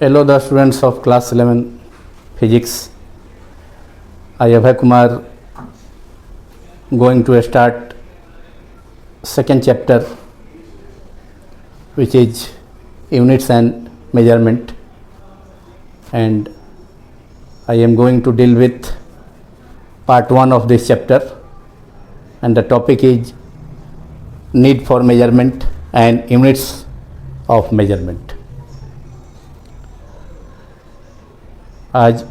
Hello, the students of class 11 physics. I, Abhay Kumar, going to start second chapter, which is units and measurement, and I am going to deal with part 1 of this chapter, and the topic is need for measurement and units of measurement. आज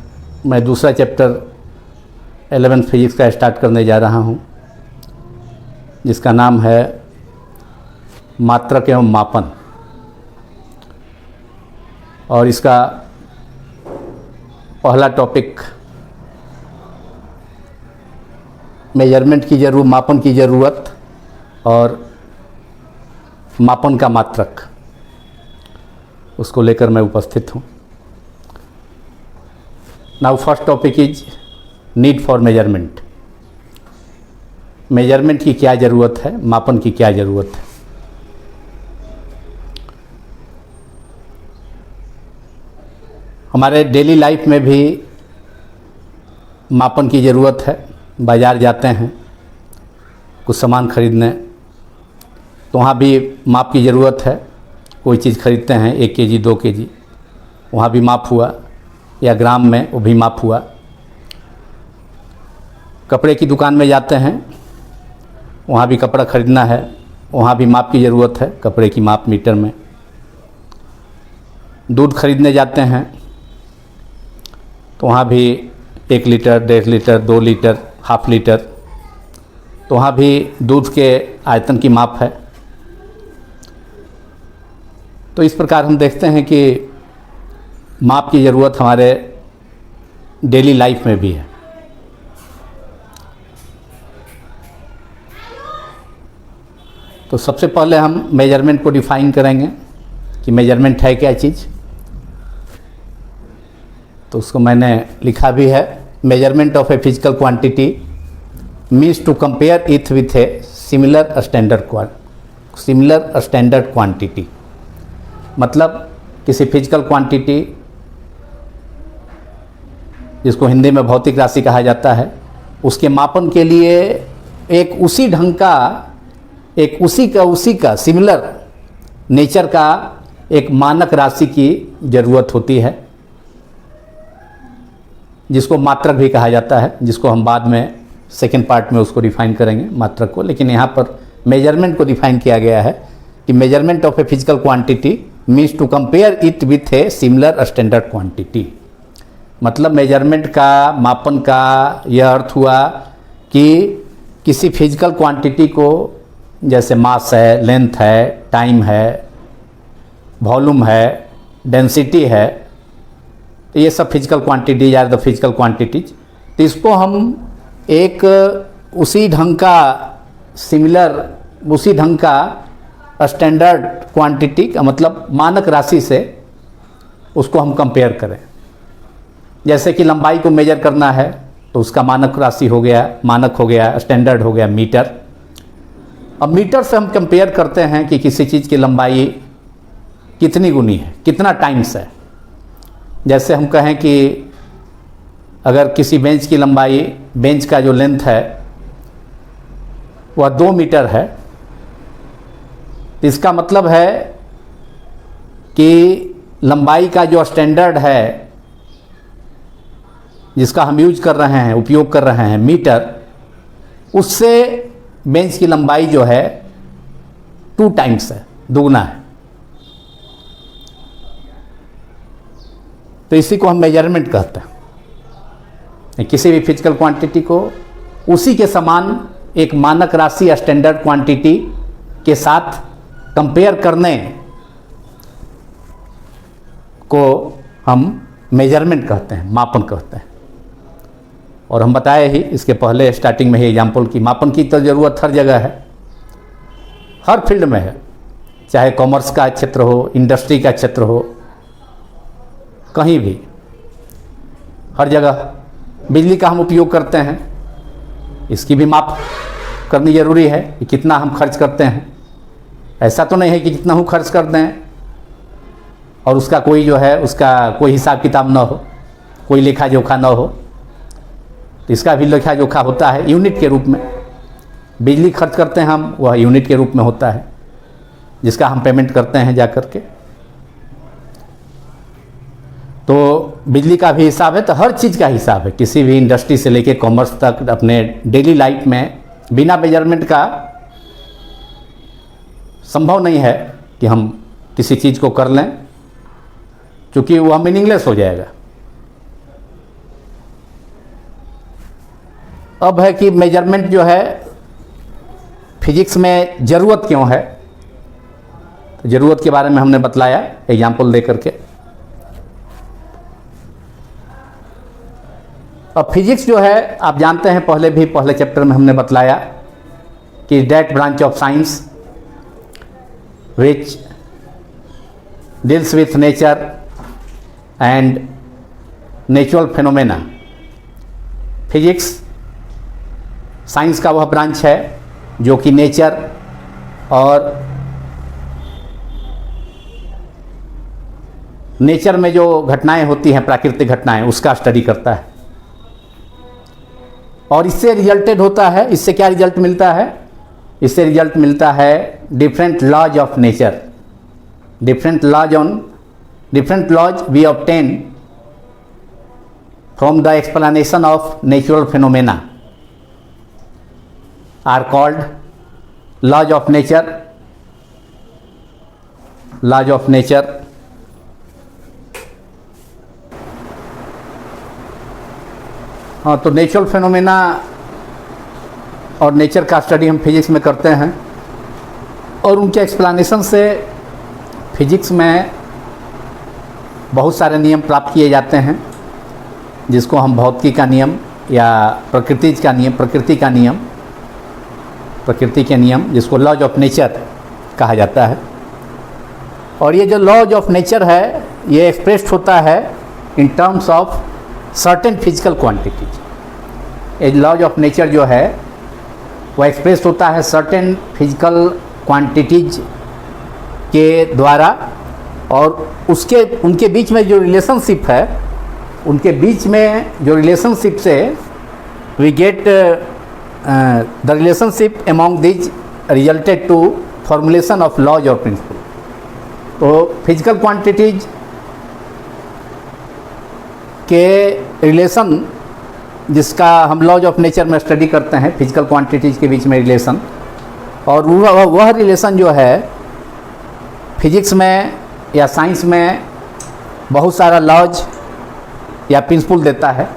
मैं दूसरा chapter 11 physics का start करने जा रहा हूँ, जिसका नाम है मात्रक एवं मापन। और इसका पहला टॉपिक मेजरमेंट की ज़रूरत, मापन की ज़रूरत और मापन का मात्रक, उसको लेकर मैं उपस्थित हूँ। Now first topic is need for measurement. Measurement की क्या ज़रूरत है, मापन की क्या ज़रूरत है। हमारे डेली लाइफ में भी मापन की ज़रूरत है। बाज़ार जाते हैं कुछ सामान खरीदने, तो वहाँ भी माप की ज़रूरत है। कोई चीज़ खरीदते हैं 1 केजी 2 केजी, वहाँ भी माप हुआ, या ग्राम में वो भी माप हुआ। कपड़े की दुकान में जाते हैं, वहाँ भी कपड़ा खरीदना है, वहाँ भी माप की ज़रूरत है, कपड़े की माप मीटर में। दूध खरीदने जाते हैं तो वहाँ भी 1 litre 1.5 litre 2 litre half litre, तो वहाँ भी दूध के आयतन की माप है। तो इस प्रकार हम देखते हैं कि माप की ज़रूरत हमारे डेली लाइफ में भी है। तो सबसे पहले हम मेजरमेंट को डिफाइन करेंगे कि मेजरमेंट है क्या चीज़। तो उसको मैंने लिखा भी है, measurement of a physical quantity means to compare it with a similar standard quantity. मतलब किसी फिजिकल क्वांटिटी, जिसको हिंदी में भौतिक राशि कहा जाता है, उसके मापन के लिए एक उसी ढंग का, एक उसी का सिमिलर नेचर का एक मानक राशि की ज़रूरत होती है, जिसको मात्रक भी कहा जाता है, जिसको हम बाद में सेकेंड पार्ट में उसको डिफाइन करेंगे मात्रक को। लेकिन यहाँ पर मेजरमेंट को डिफाइन किया गया है कि measurement of a physical quantity means to compare it with a similar standard quantity. मतलब मेजरमेंट का, मापन का यह अर्थ हुआ कि किसी फिजिकल क्वांटिटी को, जैसे मास है, लेंथ है, टाइम है, वॉल्यूम है, डेंसिटी है, तो ये सब physical quantities are the physical quantities. तो इसको हम एक उसी ढंग का सिमिलर, उसी ढंग का स्टैंडर्ड क्वांटिटी का मतलब मानक राशि से उसको हम कंपेयर करें। जैसे कि लंबाई को मेजर करना है तो उसका मानक राशि हो गया, मानक हो गया, स्टैंडर्ड हो गया मीटर। अब मीटर से हम कंपेयर करते हैं कि किसी चीज़ की लंबाई कितनी गुनी है, कितना टाइम्स है। जैसे हम कहें कि अगर किसी बेंच की लंबाई, बेंच का जो लेंथ है वह 2 मीटर है, तो इसका मतलब है कि लंबाई का जो स्टैंडर्ड है, जिसका हम यूज कर रहे हैं, उपयोग कर रहे हैं, मीटर, उससे बेंच की लंबाई जो है 2 टाइम्स है, दुगना है। तो इसी को हम मेजरमेंट कहते हैं। किसी भी फिजिकल क्वांटिटी को उसी के समान एक मानक राशि, स्टैंडर्ड क्वांटिटी के साथ कंपेयर करने को हम मेजरमेंट कहते हैं, मापन कहते हैं। और हम बताए ही इसके पहले स्टार्टिंग में ही एग्जाम्पल की मापन की तो ज़रूरत हर जगह है, हर फील्ड में है, चाहे कॉमर्स का क्षेत्र हो, इंडस्ट्री का क्षेत्र हो, कहीं भी, हर जगह। बिजली का हम उपयोग करते हैं, इसकी भी माप करनी ज़रूरी है कि कितना हम खर्च करते हैं। ऐसा तो नहीं है कि जितना हम खर्च कर दें और उसका कोई जो है उसका कोई हिसाब किताब ना हो, कोई लेखा जोखा ना हो, तो इसका भी लेखा जोखा होता है यूनिट के रूप में। बिजली खर्च करते हैं हम, वह यूनिट के रूप में होता है, जिसका हम पेमेंट करते हैं जा कर के। तो बिजली का भी हिसाब है, तो हर चीज़ का हिसाब है। किसी भी इंडस्ट्री से लेके कॉमर्स तक अपने डेली लाइफ में बिना मेजरमेंट का संभव नहीं है कि हम किसी चीज़ को कर लें, क्योंकि वह मीनिंगलेस हो जाएगा। अब है कि मेजरमेंट जो है फिजिक्स में ज़रूरत क्यों है, तो ज़रूरत के बारे में हमने बतलाया एग्जाम्पल दे करके। अब फिजिक्स जो है आप जानते हैं, पहले चैप्टर में हमने बतलाया कि that branch of science which deals with nature and natural phenomena. Physics science का वह ब्रांच है जो कि नेचर और नेचर में जो घटनाएं होती हैं, प्राकृतिक घटनाएं, उसका स्टडी करता है। और इससे रिजल्टेड होता है, इससे क्या रिजल्ट मिलता है? इससे रिजल्ट मिलता है different laws of nature, different laws we obtain from the explanation of natural phenomena are called laws of nature. Laws of nature हाँ, तो नेचुरल फिनोमेना और नेचर का स्टडी हम फिजिक्स में करते हैं, और उनके एक्सप्लेनेशन से फिजिक्स में बहुत सारे नियम प्राप्त किए जाते हैं, जिसको हम भौतिकी का नियम या प्रकृति के नियम जिसको लॉज ऑफ नेचर कहा जाता है। और ये जो लॉज ऑफ नेचर है ये एक्सप्रेस्ड होता है in terms of certain physical quantities. ये लॉज ऑफ नेचर जो है वो एक्सप्रेस होता है सर्टेन फिजिकल क्वांटिटीज के द्वारा, और उनके बीच में जो रिलेशनशिप है, उनके बीच में जो रिलेशनशिप से we get the relationship among these resulted to formulation of laws और प्रिंसिपल। तो फिजिकल क्वांटिटीज के रिलेशन जिसका हम लॉज ऑफ नेचर में स्टडी करते हैं, फिजिकल क्वांटिटीज़ के बीच में रिलेशन, और वह रिलेशन जो है फिजिक्स में या साइंस में बहुत सारा लॉज या प्रिंसिपल देता है।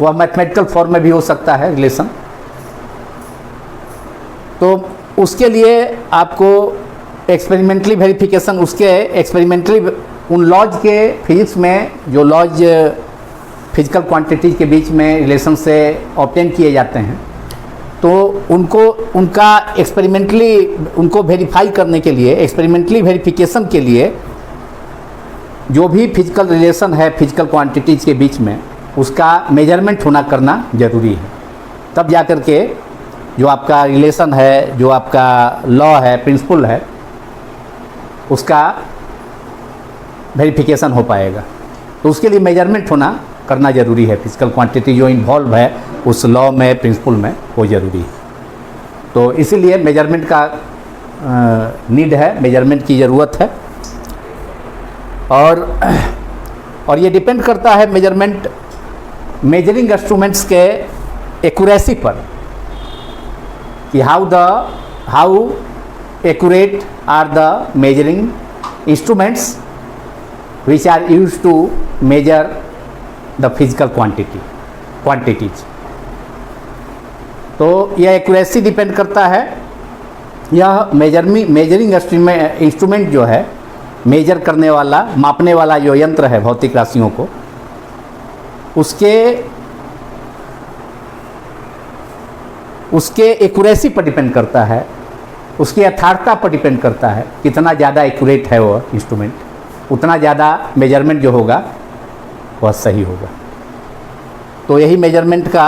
वह मैथमेटिकल फॉर्म में भी हो सकता है रिलेशन। तो उसके लिए आपको एक्सपेरिमेंटली वेरिफिकेशन, उसके एक्सपेरिमेंटली उन लॉज के फिजिक्स में जो लॉज फिजिकल क्वांटिटीज के बीच में रिलेशन से ऑब्टेन किए जाते हैं, तो उनका एक्सपेरिमेंटली उनको वेरीफाई करने के लिए, एक्सपेरिमेंटली वेरिफिकेशन के लिए जो भी फिजिकल रिलेशन है फिजिकल क्वांटिटीज के बीच में, उसका मेजरमेंट होना करना ज़रूरी है। तब जा कर के जो आपका रिलेशन है, जो आपका लॉ है, प्रिंसिपल है, उसका वेरिफिकेशन हो पाएगा। तो उसके लिए मेजरमेंट होना करना ज़रूरी है। फिजिकल क्वांटिटी जो इन्वॉल्व है उस लॉ में, प्रिंसिपल में, वो ज़रूरी है। तो इसीलिए मेजरमेंट का नीड है, मेजरमेंट की ज़रूरत है। और ये डिपेंड करता है मेजरमेंट मेजरिंग इंस्ट्रूमेंट्स के एक्यूरेसी पर, कि how accurate are the measuring instruments which are used to measure the physical quantities। तो यह एक्यूरेसी डिपेंड करता है, यह मेजरिंग इंस्ट्रूमेंट जो है, मेजर करने वाला, मापने वाला जो यंत्र है भौतिक राशियों को, उसके एक्यूरेसी पर डिपेंड करता है, उसकी यथार्थता पर डिपेंड करता है। कितना ज़्यादा एक्यूरेट है वो इंस्ट्रूमेंट, उतना ज़्यादा मेजरमेंट जो होगा वह सही होगा। तो यही मेजरमेंट का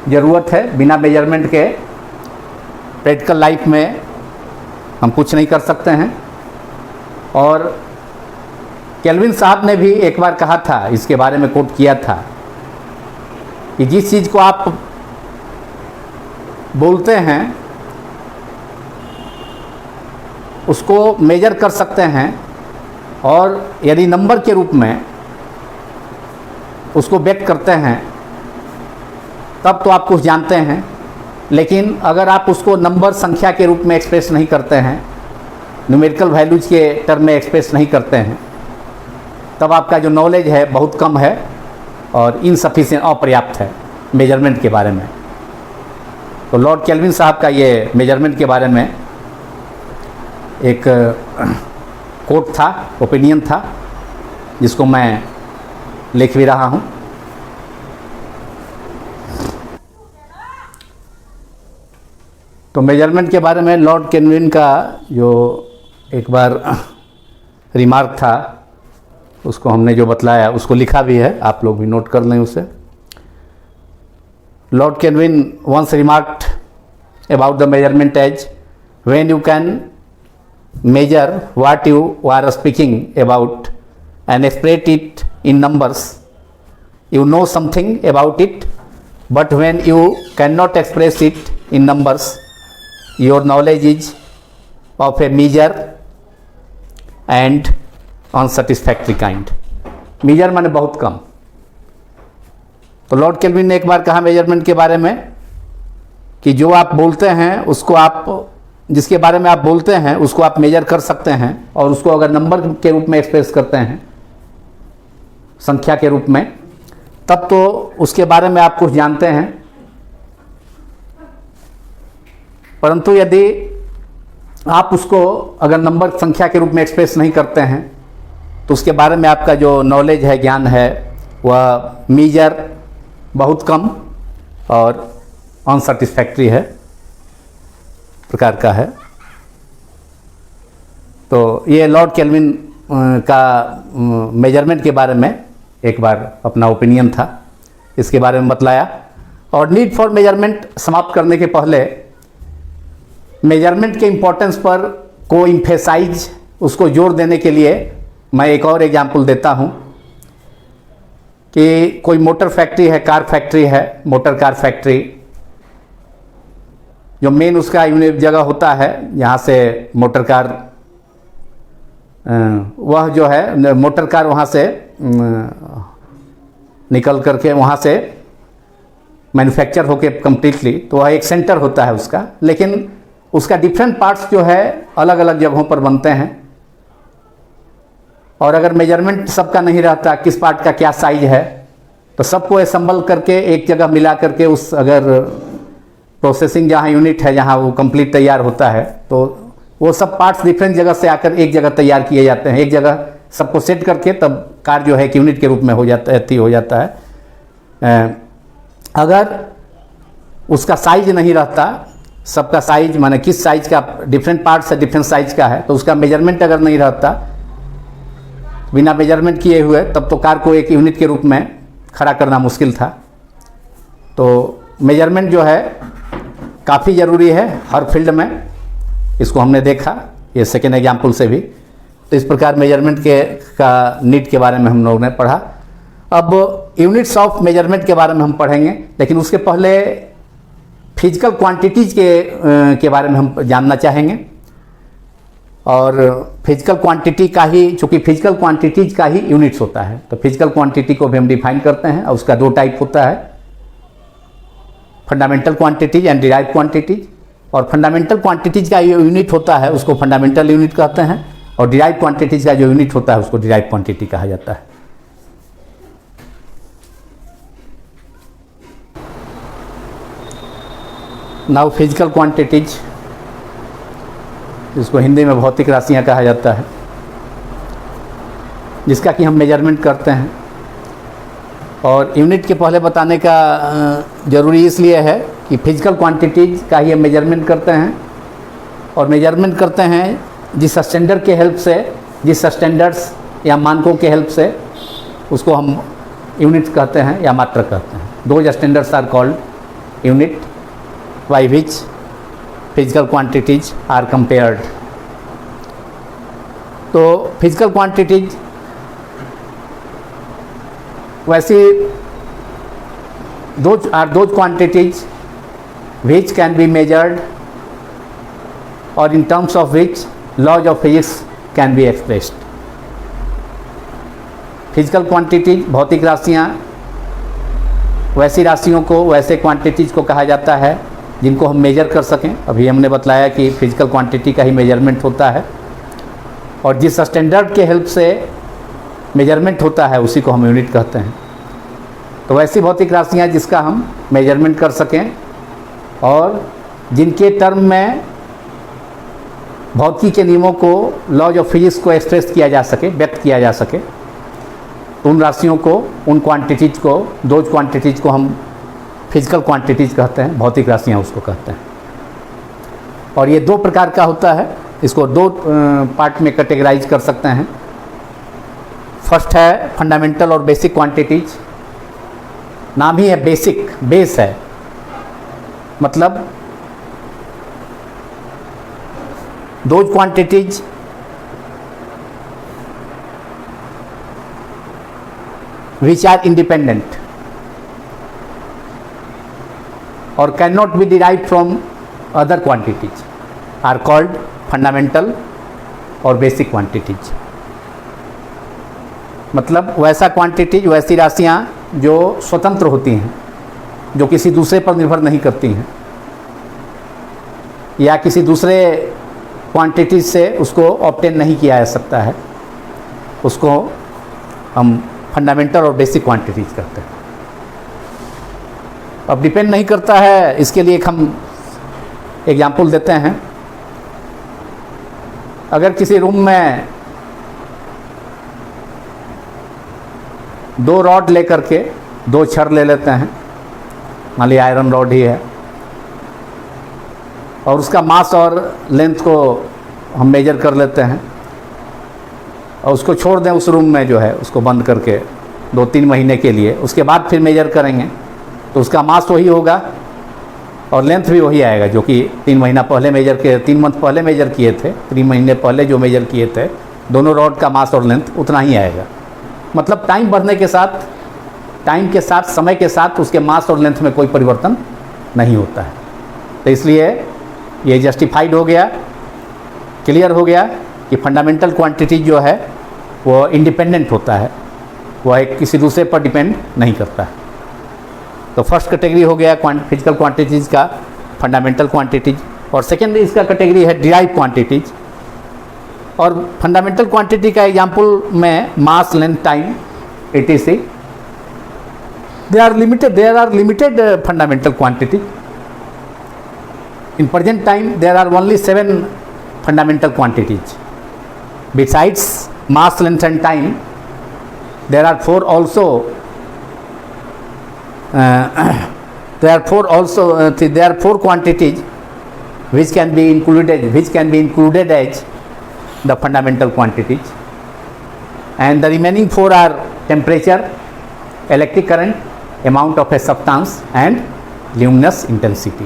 ज़रूरत है। बिना मेजरमेंट के प्रैक्टिकल लाइफ में हम कुछ नहीं कर सकते हैं। और केल्विन साहब ने भी एक बार कहा था, इसके बारे में कोट किया था कि जिस चीज़ को आप बोलते हैं उसको मेजर कर सकते हैं, और यदि नंबर के रूप में उसको व्यक्त करते हैं तब तो आप कुछ जानते हैं। लेकिन अगर आप उसको नंबर संख्या के रूप में एक्सप्रेस नहीं करते हैं, न्यूमेरिकल वैल्यूज के टर्म में एक्सप्रेस नहीं करते हैं, तब आपका जो नॉलेज है बहुत कम है और इनसफिशिएंट, अपर्याप्त है मेजरमेंट के बारे में। तो लॉर्ड केल्विन साहब का ये मेजरमेंट के बारे में एक कोट था, ओपिनियन था, जिसको मैं लिख भी रहा हूँ। तो मेजरमेंट के बारे में लॉर्ड केल्विन का जो एक बार रिमार्क था, उसको हमने जो बतलाया उसको लिखा भी है, आप लोग भी नोट कर लें उसे। Lord kelvin once remarked about the measurement as when you can measure what you are speaking about and express it in numbers, you know something about it, but when you cannot express it in numbers, your knowledge is of a meager and unsatisfactory kind. measure माने बहुत कम। तो Lord kelvin ने एक बार कहा measurement के बारे में कि जो आप बोलते हैं उसको आप, जिसके बारे में आप बोलते हैं उसको आप मेजर कर सकते हैं, और उसको अगर नंबर के रूप में एक्सप्रेस करते हैं, संख्या के रूप में, तब तो उसके बारे में आप कुछ जानते हैं। परंतु यदि आप उसको अगर नंबर संख्या के रूप में एक्सप्रेस नहीं करते हैं तो उसके बारे में आपका जो नॉलेज है, ज्ञान है, वह मीजर, बहुत कम और अनसेटिस्फैक्ट्री है प्रकार का है। तो ये लॉर्ड केल्विन का मेजरमेंट के बारे में एक बार अपना ओपिनियन था, इसके बारे में बतलाया। और नीड फॉर मेजरमेंट समाप्त करने के पहले मेजरमेंट के इम्पोर्टेंस पर को इम्फेसाइज, उसको जोर देने के लिए मैं एक और एग्जाम्पल देता हूँ कि कोई मोटर फैक्ट्री है, कार फैक्ट्री है, मोटर कार फैक्ट्री, जो मेन उसका यूनिट जगह होता है जहाँ से मोटर कार, वह जो है मोटर कार वहाँ से निकल करके वहाँ से मैन्युफैक्चर होके कम्प्लीटली, तो वह एक सेंटर होता है उसका। लेकिन उसका डिफरेंट पार्ट्स जो है अलग अलग जगहों पर बनते हैं, और अगर मेजरमेंट सबका नहीं रहता किस पार्ट का क्या साइज है, तो सबको असम्बल करके एक जगह मिला करके उस, अगर प्रोसेसिंग जहाँ यूनिट है जहाँ वो कंप्लीट तैयार होता है, तो वो सब पार्ट्स डिफरेंट जगह से आकर एक जगह तैयार किए जाते हैं, एक जगह सबको सेट करके तब कार जो है एक यूनिट के रूप में हो जाता है। अगर उसका साइज नहीं रहता, सबका साइज माने किस साइज का, डिफरेंट पार्ट्स है डिफरेंट साइज का है, तो उसका मेजरमेंट अगर नहीं रहता, बिना मेजरमेंट किए हुए, तब तो कार को एक यूनिट के रूप में खड़ा करना मुश्किल था। तो मेजरमेंट जो है काफ़ी ज़रूरी है हर फील्ड में, इसको हमने देखा ये सेकेंड एग्जाम्पल से भी। तो इस प्रकार मेजरमेंट का नीड के बारे में हम लोगों ने पढ़ा। अब यूनिट्स ऑफ मेजरमेंट के बारे में हम पढ़ेंगे, लेकिन उसके पहले फिजिकल क्वांटिटीज के बारे में हम जानना चाहेंगे। और फिजिकल क्वांटिटी का ही, चूँकि फिजिकल क्वांटिटीज का ही यूनिट्स होता है, तो फिजिकल क्वांटिटी को भी हम डिफाइन करते हैं, और उसका दो टाइप होता है, fundamental quantities and derived quantities. और फंडामेंटल क्वांटिटीज का जो यूनिट होता है उसको फंडामेंटल यूनिट कहते हैं, और डिराइव्ड क्वांटिटीज का जो यूनिट होता है उसको डिराइव्ड क्वांटिटी कहा जाता है। नाउ फिजिकल क्वांटिटीज, जिसको हिंदी में भौतिक राशियाँ कहा जाता है, जिसका कि हम मेजरमेंट करते हैं। और यूनिट के पहले बताने का ज़रूरी इसलिए है कि फिजिकल क्वांटिटीज का ही हम मेजरमेंट करते हैं, और मेजरमेंट करते हैं जिस स्टैंडर्ड के हेल्प से, जिस स्टैंडर्ड्स या मानकों के हेल्प से, उसको हम यूनिट कहते हैं या मात्रक कहते हैं। दो standards are called unit by which physical quantities are compared। तो फिजिकल क्वांटिटीज वैसे those quantities which can be measured or in terms of which laws of physics can be expressed. Physical quantities भौतिक राशियाँ, वैसी राशियों को, वैसे quantities को कहा जाता है जिनको हम मेजर कर सकें। अभी हमने बतलाया कि फिजिकल क्वांटिटी का ही मेजरमेंट होता है और जिस स्टैंडर्ड के हेल्प से मेजरमेंट होता है उसी को हम यूनिट कहते हैं। तो वैसी भौतिक राशियाँ जिसका हम मेजरमेंट कर सकें और जिनके टर्म में भौतिकी के नियमों को, लॉज ऑफ फिजिक्स को एक्सप्रेस किया जा सके, व्यक्त किया जा सके, तो उन राशियों को, उन क्वांटिटीज़ को, दो क्वांटिटीज़ को हम फिजिकल क्वांटिटीज़ कहते हैं, भौतिक राशियाँ उसको कहते हैं। और ये दो प्रकार का होता है, इसको दो पार्ट में कैटेगराइज कर सकते हैं। फर्स्ट है फंडामेंटल और बेसिक क्वांटिटीज़। नाम ही है बेसिक, बेस है, मतलब दो quantities which are independent or cannot be derived from other quantities are called fundamental और basic quantities। मतलब वैसा क्वांटिटीज, वैसी राशियाँ जो स्वतंत्र होती हैं, जो किसी दूसरे पर निर्भर नहीं करती हैं या किसी दूसरे क्वांटिटीज से उसको ऑब्टेन नहीं किया जा सकता है, उसको हम फंडामेंटल और बेसिक क्वांटिटीज करते हैं। अब डिपेंड नहीं करता है, इसके लिए एक हम एग्जाम्पल देते हैं। अगर किसी रूम में दो रॉड लेकर के, दो छड़ ले लेते हैं, मान लीजिए आयरन रॉड ही है, और उसका मास और लेंथ को हम मेजर कर लेते हैं और उसको छोड़ दें उस रूम में, जो है उसको बंद करके 2-3 महीने के लिए, उसके बाद फिर मेजर करेंगे तो उसका मास वही होगा और लेंथ भी वही आएगा जो कि 3 महीना पहले मेजर किए, 3 मंथ पहले मेजर किए थे, 3 महीने पहले जो मेजर किए थे, दोनों रॉड का मास और लेंथ उतना ही आएगा। मतलब टाइम बढ़ने के साथ, टाइम के साथ, समय के साथ उसके मास और लेंथ में कोई परिवर्तन नहीं होता है। तो इसलिए ये जस्टिफाइड हो गया, क्लियर हो गया कि फंडामेंटल क्वांटिटी जो है वो इंडिपेंडेंट होता है, वह एक किसी दूसरे पर डिपेंड नहीं करता है। तो फर्स्ट कैटेगरी हो गया फिजिकल क्वांटिटीज़ का, फंडामेंटल क्वांटिटीज। और सेकेंड इसका कैटेगरी है डिराइव क्वांटिटीज। और फंडामेंटल क्वांटिटी का एग्जांपल में mass, length, time, etc. There are limited fundamental quantity. In present time, there are only 7 fundamental quantities. Besides mass, length, and time, there are 4 also. There are 4 quantities which can be included as the fundamental quantities, and the remaining 4 are temperature, electric current, amount of a substance and luminous intensity.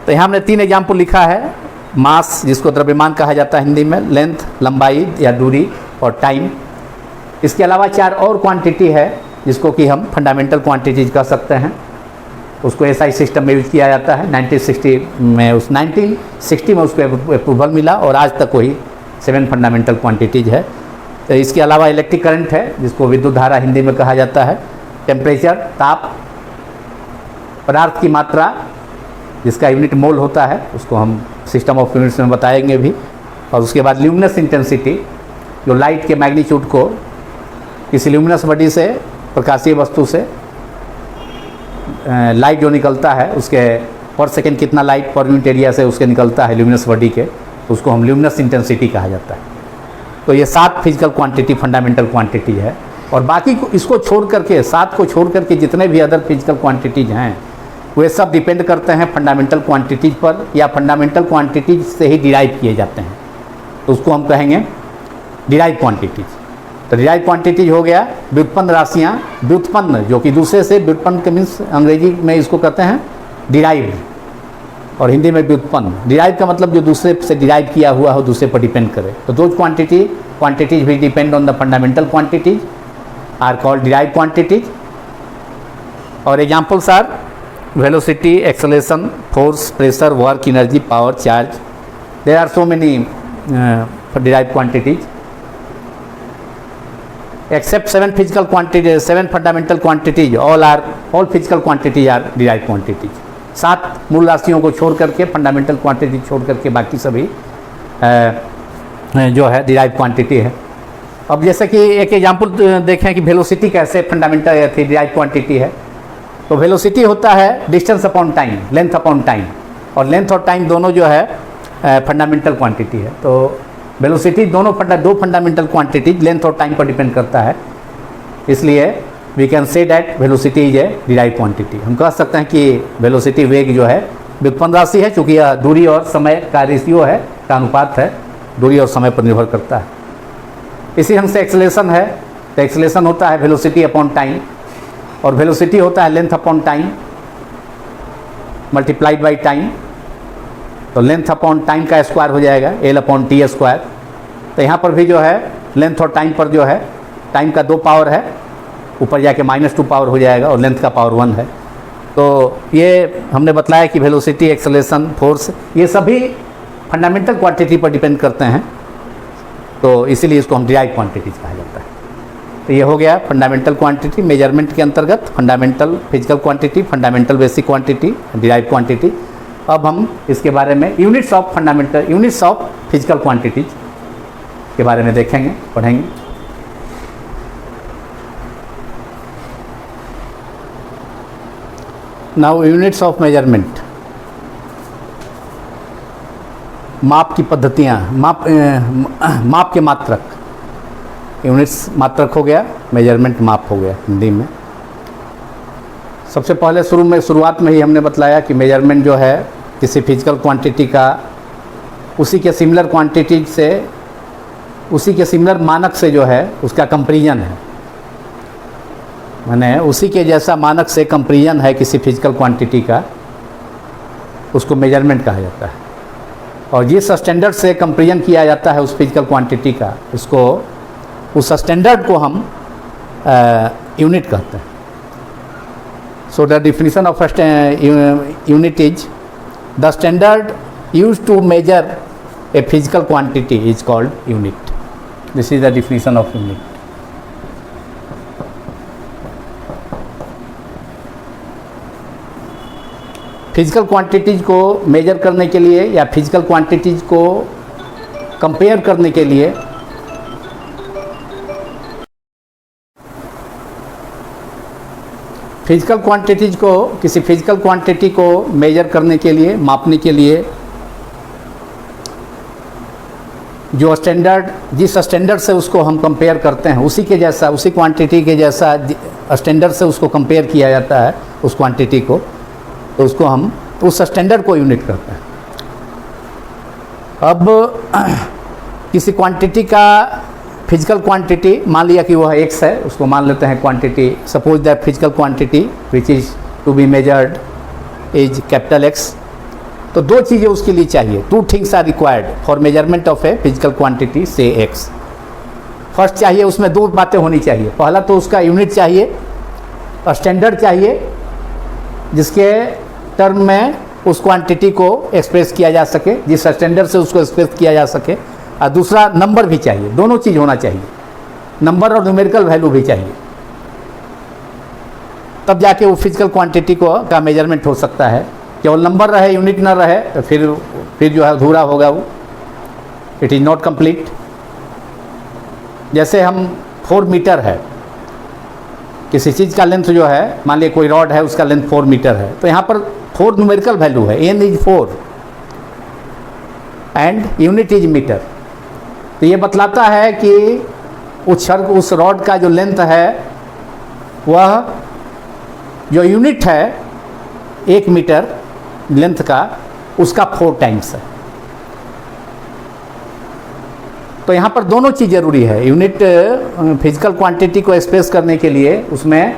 तो यहाँ हमने 3 example लिखा है। मास, जिसको द्रव्यमान कहा जाता है हिंदी में, लेंथ, लंबाई या दूरी, और टाइम। इसके अलावा 4 और क्वांटिटी है जिसको कि हम फंडामेंटल क्वांटिटीज कह सकते हैं। उसको एसआई सिस्टम में यूज किया जाता है। 1960 में उसको अप्रूवल मिला और आज तक वही 7 फंडामेंटल क्वांटिटीज है। तो इसके अलावा इलेक्ट्रिक करंट है जिसको विद्युत धारा हिंदी में कहा जाता है। टेम्परेचर, ताप, पदार्थ की मात्रा जिसका यूनिट मोल होता है, उसको हम सिस्टम ऑफ यूनिट्स में बताएंगे भी। और उसके बाद ल्यूमिनस इंटेंसिटी, जो लाइट के मैग्नीट्यूड को किसी ल्यूमिनस बॉडी से, प्रकाशीय वस्तु से लाइट जो निकलता है उसके पर सेकेंड कितना लाइट पर यूनिट एरिया से उसके निकलता है ल्यूमिनस बॉडी के, तो उसको हम ल्यूमिनस इंटेंसिटी कहा जाता है। तो ये 7 फिजिकल क्वांटिटी फंडामेंटल क्वांटिटी है। और बाकी को, इसको छोड़ करके, 7 को छोड़ करके जितने भी अदर फिजिकल क्वांटिटीज हैं वे सब डिपेंड करते हैं फंडामेंटल क्वांटिटीज पर, या फंडामेंटल क्वांटिटीज से ही डिराइव किए जाते हैं। तो उसको हम कहेंगे डिराइव क्वांटिटीज। तो डिराइव क्वांटिटीज हो गया व्युत्पन्न राशियाँ, व्युत्पन्न जो कि दूसरे से व्युत्पन्न के मीन्स अंग्रेजी में इसको कहते हैं डिराइव। और हिंदी में व्युत्पन्न। डिराइव का मतलब जो दूसरे से डिराइव किया हुआ हो, दूसरे पर डिपेंड करे। तो दो क्वांटिटीज भी depend on the fundamental quantities are called derive quantities. और examples are velocity, acceleration, force, pressure, work, energy, power, charge. There are so many derived quantities except seven physical quantities, seven fundamental quantities, all physical quantities are derived quantities। 7 मूल राशियों को छोड़ करके, fundamental quantity छोड़ करके बाकी सभी जो है डिराइव क्वांटिटी है। अब जैसे कि एक एग्जांपल देखें कि वेलोसिटी कैसे फंडामेंटल थी डिराइव क्वांटिटी है। तो वेलोसिटी होता है distance upon time, length upon time, और लेंथ और टाइम दोनों जो है फंडामेंटल क्वांटिटी है। तो वेलोसिटी दो फंडामेंटल क्वांटिटी लेंथ और टाइम पर डिपेंड करता है, इसलिए we can say that velocity is a derive quantity. हम कह सकते हैं कि वेलोसिटी वेग जो है व्युत्पन्न राशि है, चूँकि यह दूरी और समय का रेशियो है, का अनुपात है, दूरी और समय पर निर्भर करता है। इसी ढंग से एक्सेलरेशन है, तो एक्सेलरेशन होता है वेलोसिटी अपॉन टाइम, और वेलोसिटी होता है length upon time multiplied by time. तो लेंथ अपॉन टाइम का स्क्वायर हो जाएगा L अपॉन टी स्क्वायर। तो यहाँ पर भी जो है लेंथ और टाइम पर जो है टाइम का 2 पावर है, ऊपर जाके -2 पावर हो जाएगा, और लेंथ का पावर 1 है। तो ये हमने बताया कि वेलोसिटी, एक्सेलरेशन, फोर्स, ये सभी फंडामेंटल क्वांटिटी पर डिपेंड करते हैं, तो इसीलिए इसको हम डिराइव क्वांटिटीज कहा जाता है। तो ये हो गया फंडामेंटल क्वांटिटी मेजरमेंट के अंतर्गत, fundamental physical quantity, fundamental basic quantity, derive quantity. अब हम इसके बारे में यूनिट्स ऑफ फिजिकल क्वांटिटीज के बारे में देखेंगे, पढ़ेंगे। नाउ यूनिट्स ऑफ मेजरमेंट, माप की पद्धतियाँ, माप के मात्रक। यूनिट्स मात्रक हो गया, मेजरमेंट माप हो गया हिंदी में। सबसे पहले शुरुआत में ही हमने बतलाया कि मेजरमेंट जो है किसी फिजिकल क्वांटिटी का उसी के सिमिलर क्वांटिटी से, उसी के सिमिलर मानक से जो है उसका कंपैरिजन है, माने उसी के जैसा मानक से कंपैरिजन है किसी फिजिकल क्वांटिटी का, उसको मेजरमेंट कहा जाता है। और जिस स्टैंडर्ड से कंपैरिजन किया जाता है उस फिजिकल क्वांटिटी का, उसको, उस स्टैंडर्ड को हम यूनिट कहते हैं। So the definition of a unit is the standard used to measure a physical quantity is called unit. This is the definition of unit. Physical quantities को मेजर करने के लिए या फिजिकल क्वांटिटीज को कंपेयर करने के लिए फिजिकल क्वांटिटीज को, किसी फिजिकल क्वांटिटी को मेजर करने के लिए, मापने के लिए जो स्टैंडर्ड, जिस स्टैंडर्ड से उसको हम कंपेयर करते हैं, उसी के जैसा, उसी क्वांटिटी के जैसा स्टैंडर्ड से उसको कंपेयर किया जाता है उस क्वांटिटी को, तो उसको हम, उस स्टैंडर्ड को यूनिट करते हैं। अब किसी क्वांटिटी का फिजिकल क्वांटिटी, मान लिया कि वह x है, उसको मान लेते हैं quantity, suppose that physical quantity which is to be measured is capital X। तो 2 चीज़ें उसके लिए चाहिए, 2 things are required for measurement of a physical quantity say X। First चाहिए, उसमें 2 बातें होनी चाहिए। पहला तो उसका यूनिट चाहिए, स्टैंडर्ड चाहिए, जिसके टर्म में उस क्वांटिटी को एक्सप्रेस किया जा सके, जिस स्टैंडर्ड से उसको एक्सप्रेस किया जा सके। और दूसरा नंबर भी चाहिए, दोनों चीज़ होना चाहिए, नंबर और न्यूमेरिकल वैल्यू भी चाहिए, तब जाके वो फिजिकल क्वांटिटी को का मेजरमेंट हो सकता है। केवल नंबर रहे, यूनिट ना रहे, तो फिर जो है अधूरा होगा, वो इट इज़ नॉट कंप्लीट। जैसे हम 4 मीटर है, किसी चीज़ का लेंथ जो है, मान लिया कोई रॉड है, उसका लेंथ 4 मीटर है, तो यहाँ पर 4 न्यूमेरिकल वैल्यू है, n is 4 and unit is metre. तो ये बतलाता है कि उस रॉड का जो लेंथ है, वह जो यूनिट है 1 मीटर लेंथ का, उसका 4 टाइम्स है। तो यहाँ पर दोनों चीज़ ज़रूरी है। यूनिट फिजिकल क्वांटिटी को एक्सप्रेस करने के लिए, उसमें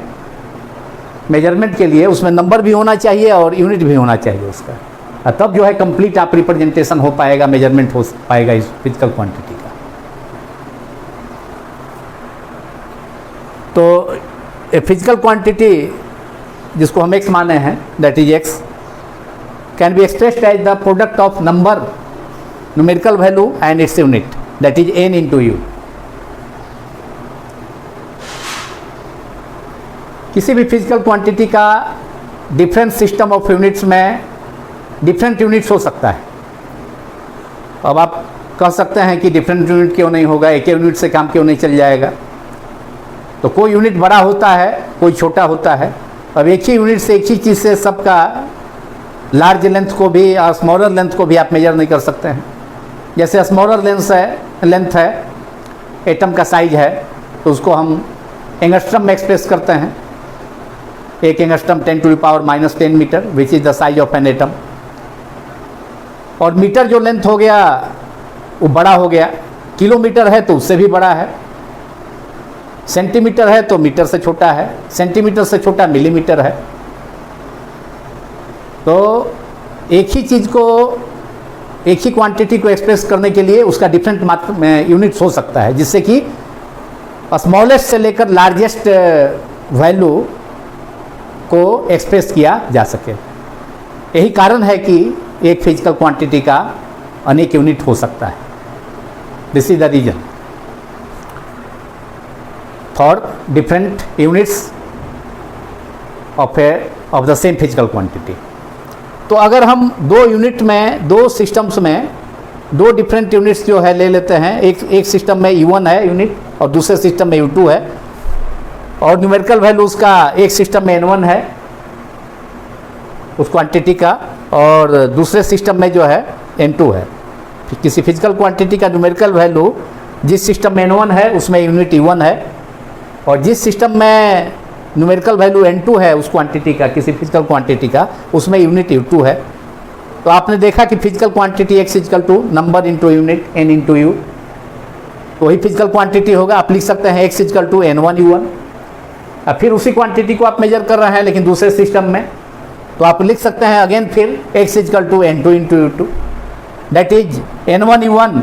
मेजरमेंट के लिए, उसमें नंबर भी होना चाहिए और यूनिट भी होना चाहिए उसका। तब जो है कंप्लीट आप रिप्रेजेंटेशन हो पाएगा, मेजरमेंट हो पाएगा इस फिजिकल क्वांटिटी का। तो ए फिजिकल क्वांटिटी जिसको हम x माने हैं, that is x, can be expressed as the product of number, numerical value and its unit, that is n into u. किसी भी फिजिकल क्वांटिटी का डिफरेंट सिस्टम ऑफ यूनिट्स में डिफरेंट यूनिट्स हो सकता है। अब आप कह सकते हैं कि डिफरेंट यूनिट क्यों नहीं होगा, एक यूनिट से काम क्यों नहीं चल जाएगा। तो कोई यूनिट बड़ा होता है, कोई छोटा होता है। अब एक ही यूनिट से, एक ही चीज़ से सबका लार्ज लेंथ को भी और स्मॉलर लेंथ को भी आप मेजर नहीं कर सकते हैं। जैसे स्मॉलर लेंथ है एटम का साइज है, तो उसको हम एंगस्ट्रम में एक्सप्रेस करते हैं। एक angstrom 10⁻⁻10 metre which is the size of an atom. और मीटर जो लेंथ हो गया वो बड़ा हो गया, किलोमीटर है तो उससे भी बड़ा है, सेंटीमीटर है तो मीटर से छोटा है, सेंटीमीटर से छोटा मिलीमीटर है। तो एक ही चीज़ को, एक ही क्वांटिटी को एक्सप्रेस करने के लिए उसका डिफरेंट मात्रा में यूनिट्स हो सकता है, जिससे कि स्मॉलेस्ट से लेकर लार्जेस्ट वैल्यू को एक्सप्रेस किया जा सके। यही कारण है कि एक फिजिकल क्वांटिटी का अनेक यूनिट हो सकता है। This is the reason for different units of the same physical quantity. तो अगर हम दो यूनिट में, दो सिस्टम्स में दो डिफरेंट यूनिट्स जो है ले लेते हैं, एक सिस्टम में U1 है यूनिट और दूसरे सिस्टम में U2 है, और न्यूमेरिकल वैल्यू उसका एक सिस्टम में N1 है उस क्वांटिटी का, और दूसरे सिस्टम में जो है N2 है। किसी फिजिकल क्वांटिटी का न्यूमेरिकल वैल्यू जिस सिस्टम में N1 है उसमें यूनिट U1 है, और जिस सिस्टम में न्यूमेरिकल वैल्यू N2 है उस क्वांटिटी का, किसी फिजिकल क्वांटिटी का, उसमें यूनिट U2 है। तो आपने देखा कि physical quantity x equal to number into unit n into u, तो वही फिजिकल क्वांटिटी होगा। आप लिख सकते हैं x equal to N1 U1। अब फिर उसी क्वांटिटी को आप मेजर कर रहे हैं लेकिन दूसरे सिस्टम में, तो आप लिख सकते हैं अगेन फिर x equal to N2 into U2, that is N1 U1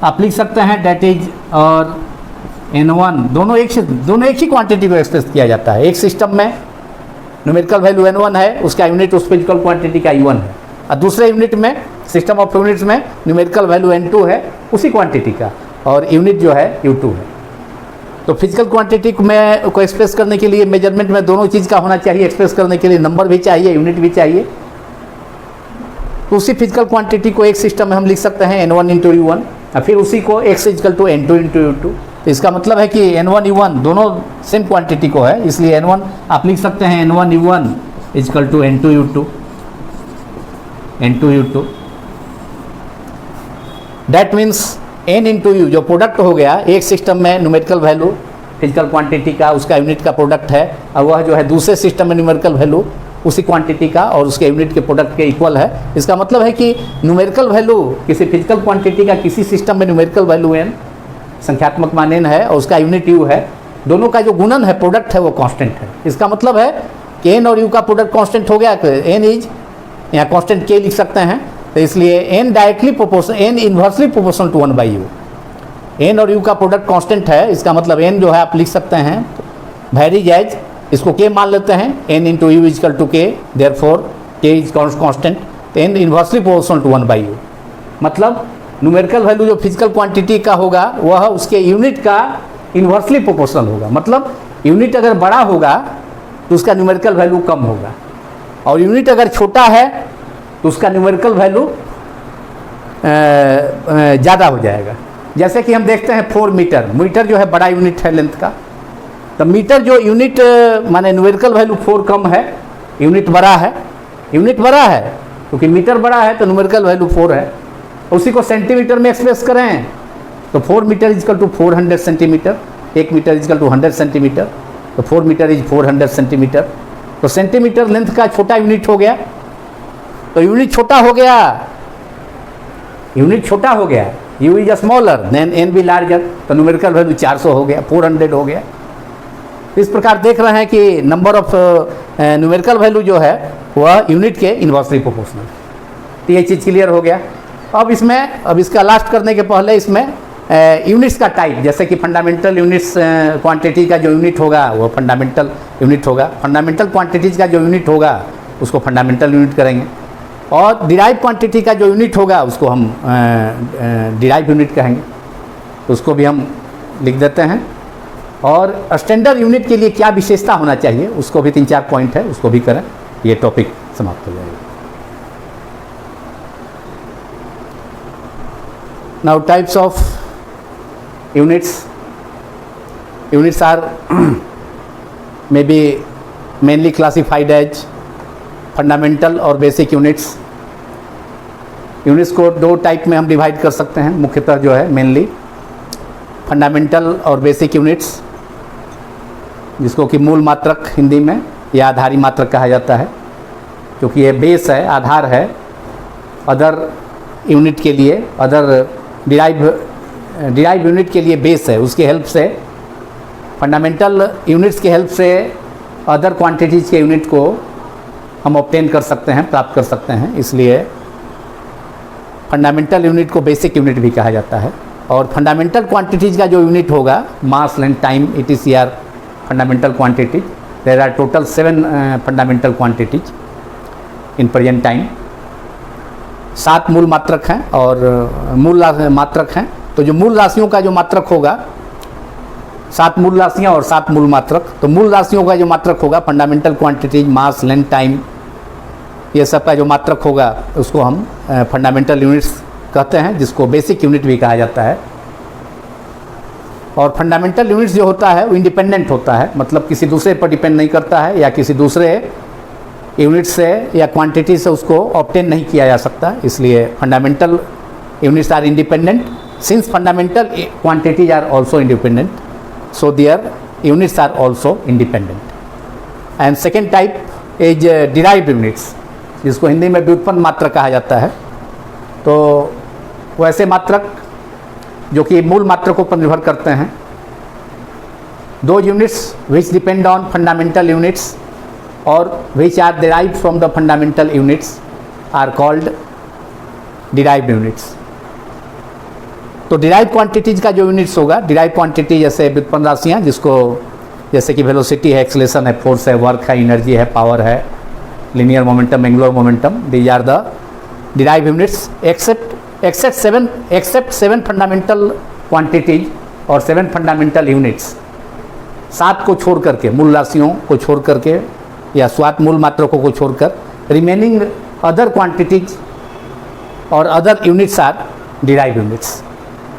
आप लिख सकते हैं, दैट इज, और N1 दोनों एक ही क्वांटिटी को एक्सप्रेस किया जाता है। एक सिस्टम में न्यूमेरिकल वैल्यू N1 है, उसका यूनिट उस फिजिकल क्वांटिटी का U1 है, और दूसरे यूनिट में, सिस्टम ऑफ यूनिट्स में न्यूमेरिकल वैल्यू N2 है उसी क्वांटिटी का, और यूनिट जो है U2 है। तो फिजिकल क्वांटिटी को एक्सप्रेस करने के लिए मेजरमेंट में दोनों चीज़ का होना चाहिए। एक्सप्रेस करने के लिए नंबर भी चाहिए, यूनिट भी चाहिए। तो उसी फिजिकल क्वांटिटी को एक सिस्टम में हम लिख सकते हैं N1 इंटू U1, और फिर उसी को x equal to N2 into U2। तो इसका मतलब है कि N1 U1 दोनों सेम क्वांटिटी को है, इसलिए N1 आप लिख सकते हैं N1 U1 equal to N2 U2, N2 U2। That means n into u जो प्रोडक्ट हो गया एक सिस्टम में न्यूमेरिकल वैल्यू फिजिकल क्वांटिटी का, उसका यूनिट का प्रोडक्ट है, और वह जो है दूसरे सिस्टम में न्यूमेरिकल वैल्यू उसी क्वांटिटी का और उसके यूनिट के प्रोडक्ट के इक्वल है। इसका मतलब है कि न्यूमेरिकल वैल्यू किसी फिजिकल क्वांटिटी का किसी सिस्टम में न्यूमेरिकल वैल्यू n, संख्यात्मक मान n है, और उसका यूनिट u है, दोनों का जो गुणन है, प्रोडक्ट है, वो कांस्टेंट है। इसका मतलब है कि n और u का प्रोडक्ट कांस्टेंट हो गया। n इज, यहाँ कांस्टेंट k लिख सकते हैं, तो इसलिए n directly proportional, n inversely proportional to 1/u। n और u का प्रोडक्ट कांस्टेंट है, इसका मतलब n जो है आप लिख सकते हैं वेरीज एज, इसको k मान लेते हैं, n into u equal to k, therefore k is constant, तो n inversely proportional to 1/u। मतलब न्यूमेरिकल वैल्यू जो फिजिकल क्वांटिटी का होगा वह उसके यूनिट का इन्वर्सली प्रोपोर्शनल होगा। मतलब यूनिट अगर बड़ा होगा तो उसका न्यूमेरिकल वैल्यू कम होगा, और यूनिट अगर छोटा है तो उसका न्यूमेरिकल वैल्यू ज़्यादा हो जाएगा। जैसे कि हम देखते हैं 4 मीटर, मीटर जो है बड़ा यूनिट है लेंथ का, तो मीटर जो यूनिट माने न्यूमेरिकल वैल्यू 4 कम है, यूनिट बड़ा है, यूनिट बड़ा है क्योंकि मीटर बड़ा है तो न्यूमेरिकल वैल्यू 4 है। उसी को सेंटीमीटर में एक्सप्रेस करें तो 4 metre equal to 400 centimetre, 1 metre equal to 100 centimetre, तो 4 मीटर इज 400 सेंटीमीटर। तो सेंटीमीटर लेंथ का छोटा यूनिट हो गया, तो यूनिट छोटा हो गया, यूनिट छोटा हो गया, u is smaller than n भी लार्जर, तो न्यूमेरिकल वैल्यू 400 हो गया, 400 हो गया। इस प्रकार देख रहे हैं कि नंबर ऑफ न्यूमेरिकल वैल्यू जो है वह यूनिट के इन्वर्सली प्रोपोर्शनल। तो ये चीज़ क्लियर हो गया। अब इसका लास्ट करने के पहले इसमें यूनिट्स का टाइप, जैसे कि फंडामेंटल यूनिट्स क्वांटिटी का जो यूनिट होगा वो फंडामेंटल यूनिट होगा, फंडामेंटल क्वांटिटीज़ का जो यूनिट होगा उसको फंडामेंटल यूनिट करेंगे, और डिराइव क्वांटिटी का जो यूनिट होगा उसको हम डिराइव यूनिट कहेंगे, तो उसको भी हम लिख देते हैं। और स्टैंडर्ड यूनिट के लिए क्या विशेषता होना चाहिए उसको भी 3-4 पॉइंट है, उसको भी करें, ये टॉपिक समाप्त हो जाएगा। Now types of units are maybe mainly classified as fundamental और basic units को 2 टाइप में हम डिवाइड कर सकते हैं मुख्यतः, जो है मेनली फंडामेंटल और बेसिक यूनिट्स, जिसको कि मूल मात्रक हिंदी में या आधारी मात्रक कहा जाता है, क्योंकि ये बेस है, आधार है अदर यूनिट के लिए, अदर डिराइव यूनिट के लिए बेस है, उसके हेल्प से फंडामेंटल यूनिट्स के हेल्प से अदर क्वांटिटीज़ के यूनिट को हम ऑब्टेन कर सकते हैं, प्राप्त कर सकते हैं, इसलिए फंडामेंटल यूनिट को बेसिक यूनिट भी कहा जाता है। और फंडामेंटल क्वांटिटीज़ का जो यूनिट होगा, mass, length, time, ETC are fundamental quantities. There are total 7 fundamental quantities in present time. 7 मूल मात्रक हैं और मूल मात्रक हैं, तो जो मूल राशियों का जो मात्रक होगा, 7 मूल राशियाँ और 7 मूल मात्रक, तो मूल राशियों का जो मात्रक होगा फंडामेंटल क्वांटिटीज, मास, लेंथ, टाइम, ये सब का जो मात्रक होगा उसको हम फंडामेंटल यूनिट्स कहते हैं, जिसको बेसिक यूनिट भी कहा जाता है। और फंडामेंटल यूनिट्स जो होता है वो इंडिपेंडेंट होता है, मतलब किसी दूसरे पर डिपेंड नहीं करता है या किसी दूसरे यूनिट से या क्वांटिटी से उसको ऑब्टेन नहीं किया जा सकता, इसलिए fundamental units are independent. Since fundamental quantities are also independent, so their units are also independent. And second type is derived units, जिसको हिंदी में व्युत्पन्न मात्रक कहा जाता है। तो वैसे मात्रक जो कि मूल मात्रकों पर निर्भर करते हैं, those units which depend on fundamental units or which are derived from the fundamental units are called derived units. तो डिराइव क्वांटिटीज़ का जो यूनिट्स होगा, डिराइव क्वांटिटी जैसे व्युत्पन्न राशियाँ, जिसको जैसे कि वेलोसिटी है, एक्सेलेरेशन है, फोर्स है, वर्क है, एनर्जी है, पावर है, linear momentum, angular momentum, these are the derive units. Except 7 fundamental quantities और 7 फंडामेंटल यूनिट्स, 7 को छोड़ करके, मूल राशियों को छोड़ करके या 7 मूल मात्रकों को छोड़कर, रिमेनिंग अदर क्वांटिटीज और other units are derive units.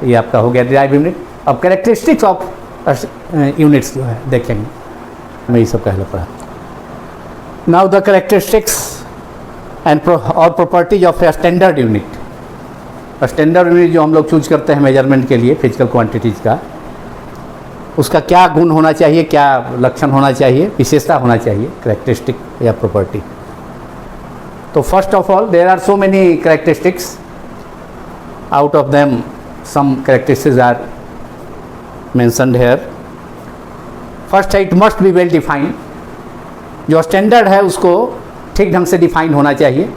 ये आपका हो गया डिराइव यूनिट। अब कैरेक्टरिस्टिक्स ऑफ यूनिट्स जो है देखेंगे, मैं ये सब कहना पड़ा। नाउ द कैरेक्टरिस्टिक्स एंड और properties of a standard unit. Standard unit जो हम लोग चूज करते हैं मेजरमेंट के लिए फिजिकल क्वांटिटीज़ का, उसका क्या गुण होना चाहिए, क्या लक्षण होना चाहिए, विशेषता होना चाहिए, कैरेक्टरिस्टिक या प्रॉपर्टी। तो first of all there are so many characteristics, out of them some characteristics are mentioned here. First है, it must be well defined, जो स्टैंडर्ड है उसको ठीक ढंग से डिफाइन होना चाहिए।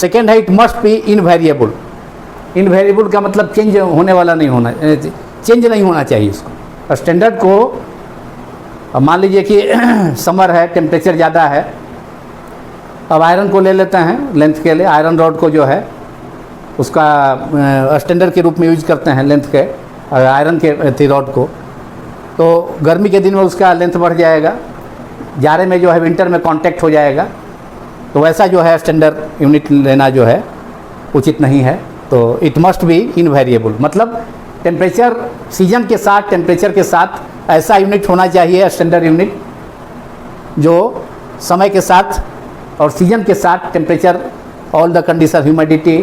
सेकेंड है, it must be invariable. Invariable का मतलब चेंज होने वाला नहीं होना, चेंज नहीं होना चाहिए इसको। स्टैंडर्ड को मान लीजिए कि समर है, टेम्परेचर ज़्यादा है, अब आयरन को ले लेते हैं लेंथ के लिए, आयरन रॉड को जो है उसका स्टैंडर्ड के रूप में यूज करते हैं लेंथ के, आयरन के रॉड को, तो गर्मी के दिन में उसका लेंथ बढ़ जाएगा, जाड़े में जो है विंटर में कांटेक्ट हो जाएगा, तो वैसा जो है स्टैंडर्ड यूनिट लेना जो है उचित नहीं है। तो इट मस्ट बी इनवेरिएबल, मतलब टेम्परेचर सीजन के साथ, टेम्परेचर के साथ ऐसा यूनिट होना चाहिए स्टैंडर्ड यूनिट जो समय के साथ और सीजन के साथ temperature, all the condition, humidity,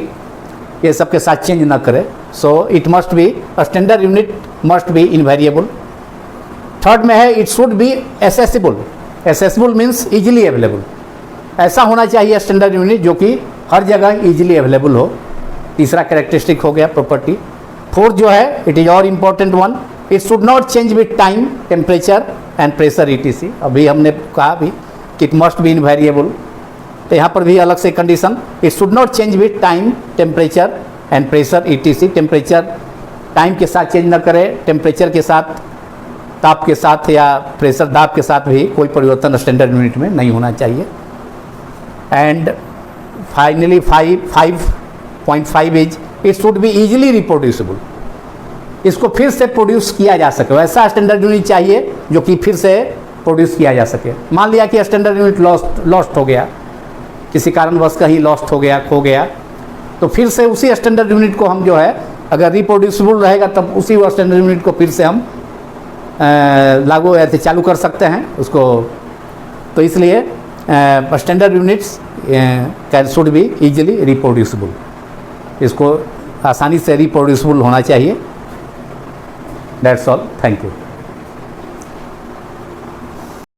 ये सब के साथ चेंज ना करे। So it must be, standard unit must be invariable. Third में है, it should be accessible. Accessible means easily available, ऐसा होना चाहिए स्टैंडर्ड यूनिट जो कि हर जगह इजीली अवेलेबल हो। तीसरा कैरेक्टरिस्टिक हो गया प्रॉपर्टी। फोर्थ जो है, इट इज और important one, it should not change with time, temperature and pressure ETC। अभी हमने कहा भी कि इट मस्ट बी इनवेरिएबल। तो यहाँ पर भी अलग से condition, it should not change with time, temperature and pressure ETC। Temperature time के साथ चेंज न करे, टेम्परेचर के साथ, ताप के साथ या प्रेशर दाब के साथ भी कोई परिवर्तन स्टैंडर्ड यूनिट में नहीं होना चाहिए। And finally 5.5 is it should be easily reproducible. इसको फिर से प्रोड्यूस किया जा सके, वैसा स्टैंडर्ड यूनिट चाहिए जो कि फिर से प्रोड्यूस किया जा सके। मान लिया कि स्टैंडर्ड यूनिट लॉस्ट हो गया, किसी कारणवश कहीं लॉस्ट हो गया, खो गया, तो फिर से उसी स्टैंडर्ड यूनिट को हम जो है, अगर रिप्रोड्यूसिबल रहेगा तब उसी स्टैंडर्ड यूनिट को फिर से हम लागू ऐसे चालू कर सकते हैं उसको। तो इसलिए standard units can should be easily reproducible, इसको आसानी से रिप्रोड्यूसिबल होना चाहिए। That's all, thank you.